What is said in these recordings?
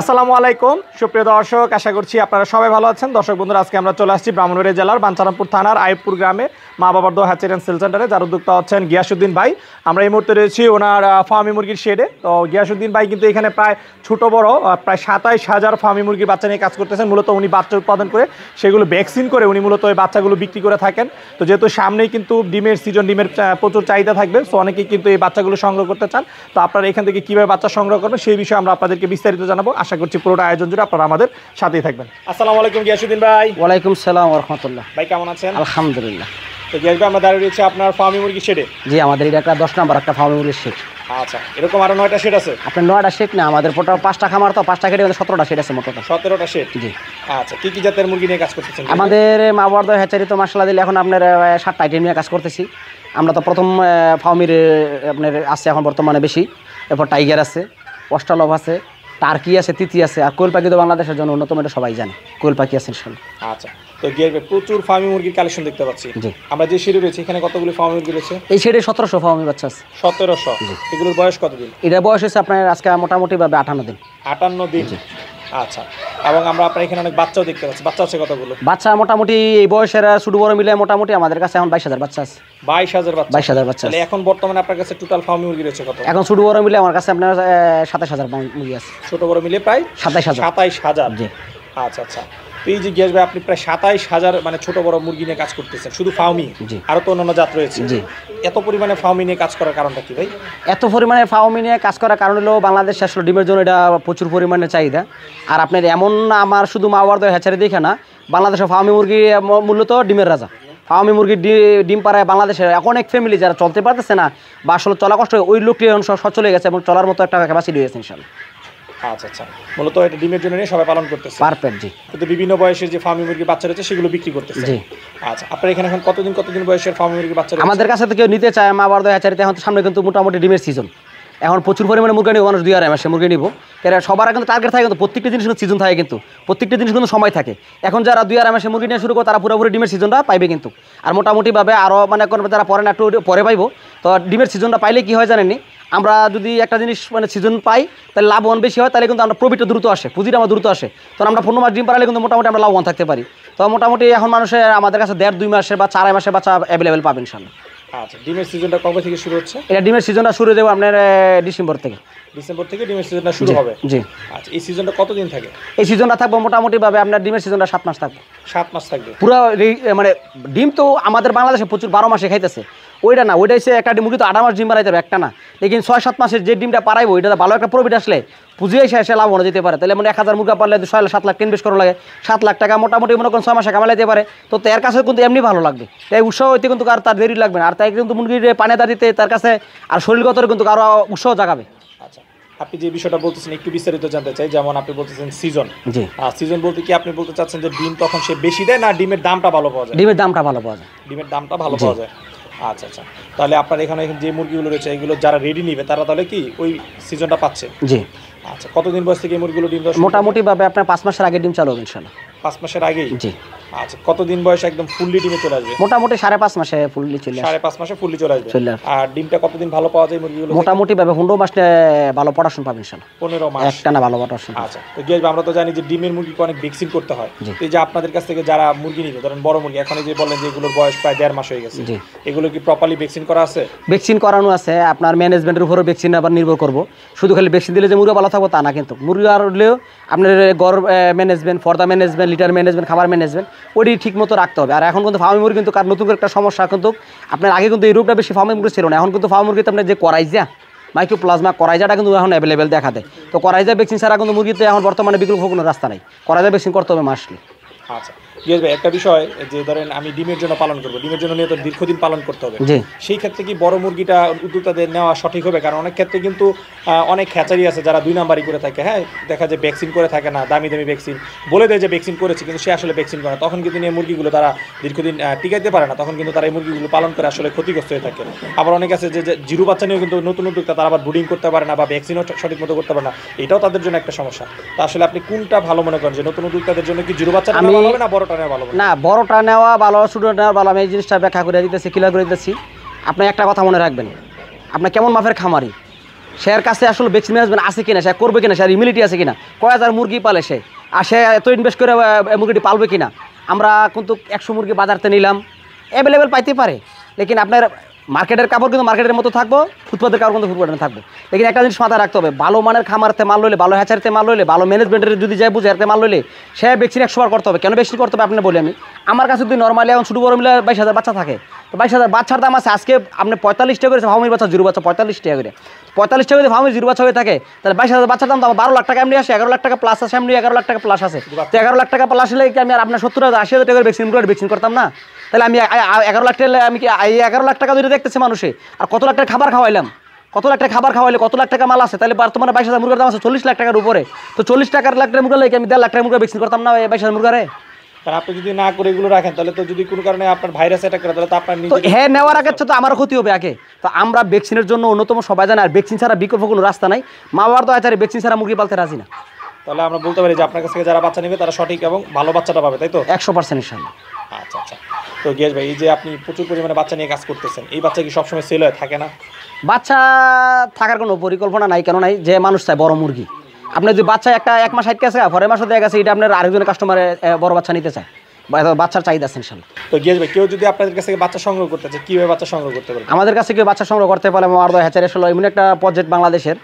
আসসালামু আলাইকুম সুপ্রিয় দর্শক, আশা করছি আপনারা সবাই ভালো আছেন। দর্শক বন্ধুরা, আজকে আমরা চলে আসছি ব্রাহ্মণবাড়িয়া জেলার বাঞ্ছারামপুর থানার আইবপুর গ্রামে মা বাবার দোয়া হ্যাচারি অ্যান্ড সেল সেন্টারে, যার উদ্যোক্তা হচ্ছেন গিয়াসউদ্দিন ভাই। আমরা এই মুহূর্তে রয়েছি ওনার ফার্মি মুরগির শেডে। তো গিয়াসউদ্দিন ভাই কিন্তু এখানে প্রায় ছোট বড় প্রায় ২৭,০০০ ফার্মি মুরগির বাচ্চা নিয়ে কাজ করতেছেন। মূলত উনি বাচ্চা উৎপাদন করে সেগুলো ভ্যাকসিন করে উনি মূলত ওই বাচ্চাগুলো বিক্রি করে থাকেন। তো যেহেতু সামনেই কিন্তু ডিমের সিজন, ডিমের প্রচুর চাহিদা থাকবে, সো অনেকেই কিন্তু এই বাচ্চাগুলো সংগ্রহ করতে চান। তো আপনারা এখান থেকে কীভাবে বাচ্চা সংগ্রহ করবেন সেই বিষয়ে আমরা আপনাদেরকে বিস্তারিত জানাবো। আশা করছি পুরোটা আয়োজন জুড়ে আপনারা আমাদের সাথেই থাকবেন। আসসালামু আলাইকুম গিয়াসউদ্দিন ভাই। ওয়ালাইকুম সালাম ওয়া রাহমাতুল্লাহ। ভাই কেমন আছেন? আলহামদুলিল্লাহ। তো গিয়াস ভাই, আমরা দাঁড়িয়ে রয়েছি আপনার ফার্মি মুরগি শেডে। জি, আমাদের এটা একটা 10 নম্বর একটা ফার্মি মুরগির শেড। আচ্ছা, এরকম আরো 9টা শেড আছে? আপনার 9টা শেড না, আমাদের টোটাল 5টা খামার, তো 5টা কেটে 17টা শেড আছে মোটটা। 17টা শেড। জি। আচ্ছা, কি কি জাতের মুরগি নিয়ে কাজ করতেছেন? আমাদের মা বাবার দোয়া হ্যাচারি তো মাশাআল্লাহ দিলে এখন আপনার 7টা আইটেম নিয়ে কাজ করতেছি। আমরা তো প্রথম ফার্মির আপনার আছে এখন বর্তমানে বেশি, এরপর টাইগার আছে, অস্ট্রালভ আছে, টার্কি আছে, তিতি আছে, আর কোয়েল পাখি তো বাংলাদেশের জন্য অন্যতম, এটা সবাই জানে, কোয়েল পাখি আছে ইনশাআল্লাহ। আচ্ছা, তো গিয়াস ভাই প্রচুর ফার্মি মুরগির কালেকশন দেখতে পাচ্ছি। জি। আমরা যে শেডে রয়েছে এখানে কতগুলো ফার্মি মুরগি রয়েছে? এই শেডে 1700 ফার্মি বাচ্চা আছে। 1700? এগুলোর বয়স কতদিন? এটা বয়স হচ্ছে আপনার আজকে মোটামুটি ভাবে 58 দিন। 58 দিন। আচ্ছা, এবং আমরা আপনার এখানে অনেক বাচ্চাও দেখতে পাচ্ছি। বাচ্চা আছে কতগুলো? বাচ্চা মোটামুটি এই বয়সের শুরু বড় মিলে মোটামুটি আমাদের কাছে এখন 22,000 বাচ্চা আছে। 22,000 বাচ্চা? 22,000 বাচ্চা। তাহলে এখন বর্তমানে আপনার কাছে টোটাল ফার্মি মুরগি রয়েছে কত? এখন শুরু বড় মিলে আমার কাছে আপনার 27,000 মুরগি আছে। ছোট বড় মিলে প্রায় 27,000। 27,000? জি। আচ্ছা আচ্ছা। তো এই যে গিয়াস ভাই, আপনি প্রায় 27,000 মানে ছোট বড় মুরগি নিয়ে কাজ করতেছেন শুধু ফার্মি? জি। আরো তো অন্যান্য জাত রয়েছে। জি। এত পরিমাণে ফার্মি নিয়ে কাজ করার কারণটা কি ভাই? এত পরিমাণে ফার্মি নিয়ে কাজ করার কারণ হলো বাংলাদেশ আসলে ডিমের জন্য এটা প্রচুর পরিমাণে চাহিদা। আর আপনার এমন না, আমার শুধু মা বাবার দোয়া হ্যাচারি দেখে না, বাংলাদেশের ফার্মি মুরগি মূলত ডিমের রাজা। ফার্মি মুরগির ডিম পাড়ায় বাংলাদেশের অনেক ফ্যামিলি যারা চলতে পারতেছে না বা আসলে চলা কষ্ট, ওই লোকটি সচল হয়ে গেছে এবং চলার মতো একটা ক্যাপাসিটি হয়েছে ইনশাআল্লাহ। আচ্ছা আচ্ছা, মূলত এটা ডিমের জন্য নিয়ে সবাই পালন করতেছে। পারফেক্ট। জি। কিন্তু বিভিন্ন বয়সের যে ফার্মি মুরগির বাচ্চা রয়েছে সেগুলো বিক্রি করতেছে। জি। আচ্ছা, আপনার এখানে এখন কতদিন বয়সের ফার্মি মুরগির বাচ্চা রয়েছে? আমাদের কাছে তো কেউ নিতে চায় মা বাবার দোয়া হ্যাচারিতে, এখন তো সামনে কিন্তু মোটামুটি ডিমের সিজন, এখন প্রচুর পরিমাণে মুরগি নিব, মানুষ 2-2.5 মাসে মুরগি নিব। এরা সবার কিন্তু টার্গেট থাকে, কিন্তু প্রত্যেকটা জিনিস কিন্তু সিজন থাকে, কিন্তু প্রত্যেকটা জিনিস কিন্তু সময় থাকে। এখন যারা 2-2.5 মাসে মুরগি নিয়ে শুরু করে তারা পুরোপুরি ডিমের সিজনটা পাইবে কিন্তু। আর মোটামুটিভাবে আরও মানে যারা পরে না একটু পরে পাইবো, তো ডিমের সিজনটা পাইলে কী হয় জানেননি, আমরা যদি একটা জিনিস মানে সিজন পাই তাহলে লাভবান বেশি হয়, তাহলে কিন্তু আমরা প্রফিটটা দ্রুত আসে, পুঁজিটা আমার দ্রুত আসে। তখন আমরা 15 মাস ডিম পাড়ালে কিন্তু মোটামুটি আমরা লাভবান থাকতে পারি। তো মোটামুটি এখন মানুষের আমাদের কাছে 1.5-2 মাসে বা 4 মাসে বাচ্চা অ্যাভেলেবেল পাবেন ইনশাআল্লাহ। আচ্ছা, ডিমের সিজনটা কবে থেকে শুরু হচ্ছে? এটা ডিমের সিজনটা শুরু দেবো আপনার ডিসেম্বর থেকে। ডিসেম্বর থেকে ডিমের সিজনটা শুরু হবে? জি। আচ্ছা, এই সিজনটা কতদিন থাকে? এই সিজনটা থাকবো মোটামুটিভাবে আপনার ডিমের সিজনটা 7 মাস থাকবে। 7 মাস থাকবে পুরো মানে ডিম তো আমাদের বাংলাদেশে প্রচুর 12 মাসে খাইতেছে, ওইটা না, ওইটা হচ্ছে একটা মুরগি তো 8 মাস ডিম পারাইতে হবে একটা না, লেকিন 6-7 মাসের যে ডিমটা পারাইবো ওইটা ভালো একটা প্রফিট আসলে পুঁজি এসে লাভ হয়ে যেতে পারে। তাহলে মানে 1000 মুরগা পারলে 6-7 লাখ ইনভেস্ট করা লাগে, 7 লাখ টাকা মোটামুটি মনে করেন 6 মাসে কামাইতে পারে। তো তার কাছে কিন্তু এমনি ভালো লাগবে, তাই উৎসাহ হইতে কিন্তু আর তার দেরি লাগবে না, আর তাই কিন্তু মুরগির পানি দিতে তার কাছে আর শরীরগত কিন্তু আরও উৎসাহ জাগাবে। আচ্ছা, আপনি যে বিষয়টা বলতেছেন একটু বিস্তারিত জানতে চাই। যেমন আপনি বলতেছেন সিজন। জি। সিজন বলতে কি আপনি বলতে চাচ্ছেন যে ডিম তখন সে বেশি দেয় না ডিমের দামটা ভালো পাওয়া যায়? ডিমের দামটা ভালো পাওয়া যায়। ডিমের দামটা ভালো পাওয়া যায়। আচ্ছা আচ্ছা, তাহলে আপনার এখানে যে মুরগিগুলো রয়েছে এগুলো যারা রেডি নিবে তারা তাহলে কি ওই সিজনটা পাচ্ছে? জি। আচ্ছা, কতদিন বয়স থেকে এই মুরগিগুলো ডিম দেওয়া? মোটামুটিভাবে আপনার 5 মাসের আগে ডিম চালু হবে ইনশাআল্লাহ। 5 মাসের আগেই? জি। আচ্ছা, কতদিন বয়সে একদম ফুললি ডিমে চলে আসবে? মোটামুটি 5.5 মাসে ফুললি চলে আসবে। 5.5 মাসে ফুললি চলে আসবে। আর ডিমটা কতদিন ভালো পাওয়া যায় মুরগিগুলো? মোটামুটিভাবে 15 মাসে ভালো প্রোডাকশন পাবেন ইনশাআল্লাহ। 15 মাস একটা না ভালো প্রোডাকশন। আচ্ছা, তো গিয়ে আমরা তো জানি যে ডিমের মুরগিকে অনেক ভ্যাকসিন করতে হয়। এই যে আপনাদের কাছ থেকে যারা মুরগি নিবে, ধরেন বড় মুরগি, এখন যে বললেন যে এগুলোর বয়স প্রায় 1.5 মাস হয়ে গেছে, এগুলো কি প্রপারলি ভ্যাকসিন করা আছে? ভ্যাকসিন করানো আছে, আপনার ম্যানেজমেন্টের উপরে ভ্যাকসিন আবার নির্ভর করব। শুধু খালি ভ্যাকসিন দিলে যে মুরগি ভালো থাকবো তা না, কিন্তু মুরগি আর হলেও আপনার গড় ম্যানেজমেন্ট, ফর্দা ম্যানেজমেন্ট, লিটার ম্যানেজমেন্ট, খাবার ম্যানেজমেন্ট ওটি ঠিক মতো রাখতে হবে। আর এখন কিন্তু ফার্মি মুরগি কিন্তু নতুন একটা সমস্যা, কিন্তু আপনার আগে কিন্তু এই রোগটা বেশি ফার্মি মুরগি ছিল না, এখন কিন্তু ফার্মি মুরগিতে আপনার যে করাইজা মাইক্রোপ্লাজমা করাইজাটা কিন্তু এখন অ্যাভেলেবেল দেখা দেয়। তো করাইজা ভ্যাকসিন ছাড়া কিন্তু মুরগিতে এখন বর্তমানে বিকল্প কোনো রাস্তা নাই, করাইজা ভ্যাকসিন করতে হবে মাসলি। আচ্ছা, গিয়াস ভাই একটা বিষয়, যে ধরেন আমি ডিমের জন্য পালন করবো, ডিমের জন্য নিয়ে তো দীর্ঘদিন পালন করতে হবে, সেই ক্ষেত্রে কি বড় মুরগিটা উদ্যোক্তাদের নেওয়া সঠিক হবে? কারণ অনেক ক্ষেত্রে কিন্তু অনেক হ্যাচারি আছে যারা 2 নাম্বারই করে থাকে। হ্যাঁ, দেখা যায় ভ্যাকসিন করে থাকে না, দামি দামি ভ্যাকসিন বলে দেয় যে ভ্যাকসিন করেছে, কিন্তু সে আসলে ভ্যাকসিন করে না। তখন কিন্তু নিয়ে মুরগিগুলো তারা দীর্ঘদিন টিকাইতে পারে না, তখন কিন্তু তারা এই মুরগিগুলো পালন করে আসলে ক্ষতিগ্রস্ত হয়ে থাকে। আবার অনেক আছে যে জিরো বাচ্চা নিয়েও কিন্তু নতুন উদ্যোক্তা তারা আবার ব্রুডিং করতে পারে না বা ভ্যাকসিনও সঠিক মতো করতে পারে না, এটাও তাদের জন্য একটা সমস্যা। তো আসলে আপনি কোনটা ভালো মনে করেন, যে নতুন উদ্যোক্তাদের জন্য কি জিরো বাচ্চা নেওয়া ভালো হবে না বড়টা নেওয়া ভালো হবে? না, বড়টা নেওয়া ভালো, ছোটো নেওয়া ভালো। আমি এই জিনিসটা ব্যাখ্যা করে দিতেছি, ক্লিয়ার করে দিতেছি। আপনি একটা কথা মনে রাখবেন, আপনার কেমন মাপের খামারি, সের কাছে আসলে ভ্যাকসিন ম্যানেজমেন্ট আছে কিনা, সে করবে কিনা, সে ইমিউনিটি আছে কিনা, কয় হাজার মুরগি পালে সে, আর সে এত ইনভেস্ট করে মুরগিটি পালবে কিনা। আমরা কিন্তু 100 মুরগি বাজারতে নিলাম, অ্যাভেলেবেল পাইতে পারে, লেকিন আপনার মার্কেটের কাপড় কিন্তু মার্কেটের মতো থাকবো, ফুটপাতের কাপড় কিন্তু ফুটপাতের থাকবো। লেকিন একটা জিনিস মাথায় রাখতে হবে, ভালো মানের খামারতে মাল লইলে, ভালো হ্যাচারিতে মাল লইলে, ভালো ম্যানেজমেন্টের যদি যায় বুঝে এতে মাল লইলে, সে ভ্যাকসিন 100 বার করতে হবে। কেন ভ্যাকসিন করতে হবে আপনি বলি আমি, আমার কাছে যদি নর্মালি এখন ছোটো বড় মিলে 22,000 বাচ্চা থাকে, তো 22,000 বাচ্চার দাম আছে আজকে আপনি 45 টাকা করেছে ফার্মির বাচ্চা, জিরো বাচ্চা 45 টাকা করে, 45 টাকা যদি ফার্মির জিরো বাচ্চা হয়ে থাকে, তাহলে 22,000 বাচ্চার দাম তো আমার 12 লাখ টাকা এমনি আসে, 11 লাখ টাকা প্লাস আসে, এমনি 11 লাখ টাকা প্লাস আছে। তো 11 লাখ টাকা প্লাস হলে কি আমি আর আপনার 70,000 80,000 টাকার ভ্যাকসিন করতাম না? তাহলে আমি 11 লাখ টাকা, আমি কি 11 লাখ টাকা যদি দেখতেছে মানুষে, আর কত লাখ টাকা খাবার খাওয়াইলাম, কত লাখ টাকা খাবার খাওয়াইলে কত লাখ টাকা মাল আছে, তাহলে বর্তমানে 22,000 মুরগার দাম আছে 40 লাখ টাকার উপরে। তো 40 টাকার লাখ টাকা মুরগা লাগে আমি 1.5 লাখ টাকা মুরগা ভ্যাকসিন করতাম না 22,000 মুরগারে? কারণ আপনি যদি না করে এগুলো রাখেন, তাহলে তো যদি কোনো কারণে আপনার ভাইরাস অ্যাটাক করে, তাহলে তো আপনার তো নিজে হ্যাঁ নেওয়ার আগে তো আমারও ক্ষতি হবে আগে। তো আমরা ভ্যাকসিনের জন্য অন্যতম সবাই জানে, আর ভ্যাকসিন ছাড়া বিকল্প কোনো রাস্তা নাই। মা বাবার তো আচারে ভ্যাকসিন ছাড়া মুরগি পালতে রাজি না। তাহলে আমরা বলতে পারি যে আপনার কাছ থেকে যারা বাচ্চা নেবে তারা সঠিক এবং ভালো বাচ্চাটা পাবে, তাই তো? 100% ইনশাআল্লাহ। আচ্ছা আচ্ছা। তো গিয়াস ভাই, এই যে আপনি প্রচুর পরিমাণে বাচ্চা নিয়ে কাজ করতেছেন, এই বাচ্চা কি সবসময় সেল হয়ে থাকে না? বাচ্চা থাকার কোনো পরিকল্পনা নাই, কেন নাই, যে মানুষ চায় বড় মুরগি। আপনি যদি বাচ্চা একটা 1 মাস 60 গেছে, পরের মাসও দেখা গেছে, এটা আপনার আরেকজনের কাস্টমারে বড় বাচ্চা নিতে চায়, বাচ্চার চাহিদা আছে ইনশাআল্লাহ। তো গিয়াস ভাই, কেউ যদি আপনাদের কাছ থেকে বাচ্চা সংগ্রহ করতে চায়, কীভাবে বাচ্চা সংগ্রহ করতে পারবে? আমাদের কাছে কেউ বাচ্চা সংগ্রহ করতে পারে, আমার হ্যাচারি আসলে এমন একটা প্রজেক্ট বাংলাদেশের,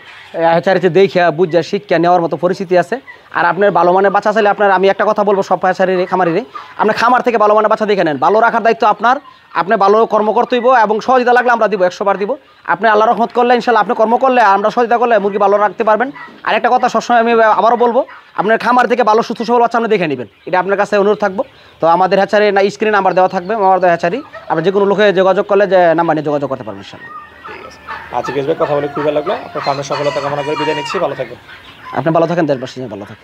হ্যাচারিতে দেখিয়া বুঝা শিক্ষা নেওয়ার মতো পরিস্থিতি আছে। আর আপনার ভালো মানের বাচ্চা চাইলে আপনার, আমি একটা কথা বলবো সব হ্যাচারির খামারিরে, আপনার খামার থেকে ভালো মানের বাচ্চা দেখে নেন, ভালো রাখার দায়িত্ব আপনার। আপনি ভালো কর্ম করতে হইব, এবং সহযোগিতা লাগলে আমরা দিব, 100 বার দিব। আপনি আল্লাহ রহমত করলে ইনশাআল্লাহ, আপনি কর্ম করলে, আমরা সহযোগিতা করলে মুরগি ভালো রাখতে পারবেন। আর একটা কথা সবসময় আমি আবারও বলবো, আপনার খামার থেকে ভালো সুস্থ সবল বাচ্চা আপনি দেখে নেবেন, এটা আপনার কাছে অনুরোধ থাকবো। তো আমাদের হ্যাচারি না স্ক্রিনে নাম্বার দেওয়া থাকবে, আমার হ্যাচারি, আপনি যে কোনো লোকে যোগাযোগ করলে যে নাম্বার নিয়ে যোগাযোগ করতে পারবেন ইনশাআল্লাহ। ঠিক আছে। আচ্ছা গিয়াস ভাই, কথা বলে খুবই ভালো লাগলো। আপনার ফার্মের সফলতা কামনা করে বিদায় নিচ্ছি, ভালো থাকবেন। আপনি ভালো থাকেন, দেশবাসী ভালো থাকেন।